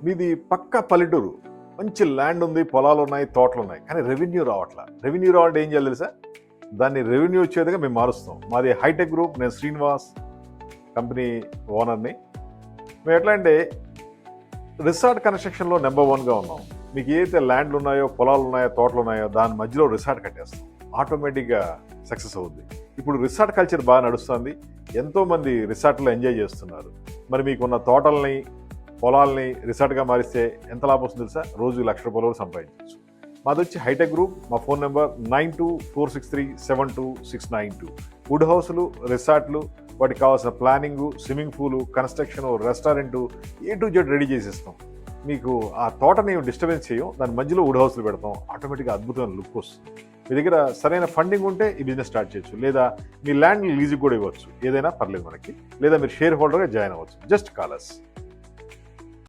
మీది పక్కా పల్లెటూరు. మంచి ల్యాండ్ ఉంది, పొలాలున్నాయి, తోటలున్నాయి. కానీ రెవెన్యూ రావట్లా. రెవెన్యూ రావాలంటే ఏం చేయాలి తెలుసా? దాన్ని రెవెన్యూ వచ్చేదిగా మేము మారుస్తాం. మాది హైటెక్ గ్రూప్. నేను శ్రీనివాస్ కంపెనీ ఓనర్ని. మేము ఎట్లా అంటే రిసార్ట్ కన్స్ట్రక్షన్లో నెంబర్ 1గా ఉన్నాం. మీకు ఏదైతే ల్యాండ్లు ఉన్నాయో, పొలాలు ఉన్నాయో, తోటలు ఉన్నాయో దాని మధ్యలో రిసార్ట్ కట్టేస్తాం. ఆటోమేటిక్గా సక్సెస్ అవుద్ది. ఇప్పుడు రిసార్ట్ కల్చర్ బాగా నడుస్తుంది. ఎంతోమంది రిసార్ట్లో ఎంజాయ్ చేస్తున్నారు. మరి మీకున్న తోటల్ని, పొలాల్ని రిసార్ట్గా మారిస్తే ఎంత లాభం వస్తుంది తెలుసా? రోజు ₹1,00,000 సంపాదించవచ్చు. మాది వచ్చి హైటెక్ గ్రూప్. మా ఫోన్ నెంబర్ 9246372692. వుడ్ హౌస్లు, రిసార్ట్లు, వాటికి కావాల్సిన ప్లానింగు, స్విమ్మింగ్ పూలు, construction, restaurant, A to Z ready చేసిస్తాం. మీకు ఆ తోటని డిస్టర్బెన్స్ చేయం. దాని మధ్యలో వుడ్ హౌస్లు పెడతాం. ఆటోమేటిక్గా అద్భుతమైన లుక్ వస్తుంది. మీ దగ్గర సరైన ఫండింగ్ ఉంటే ఈ బిజినెస్ స్టార్ట్ చేయొచ్చు. లేదా మీ ల్యాండ్ లీజుకి కూడా ఇవ్వచ్చు. ఏదైనా పర్లేదు మనకి. లేదా మీరు షేర్ హోల్డర్గా జాయిన్ అవ్వచ్చు. Just call us.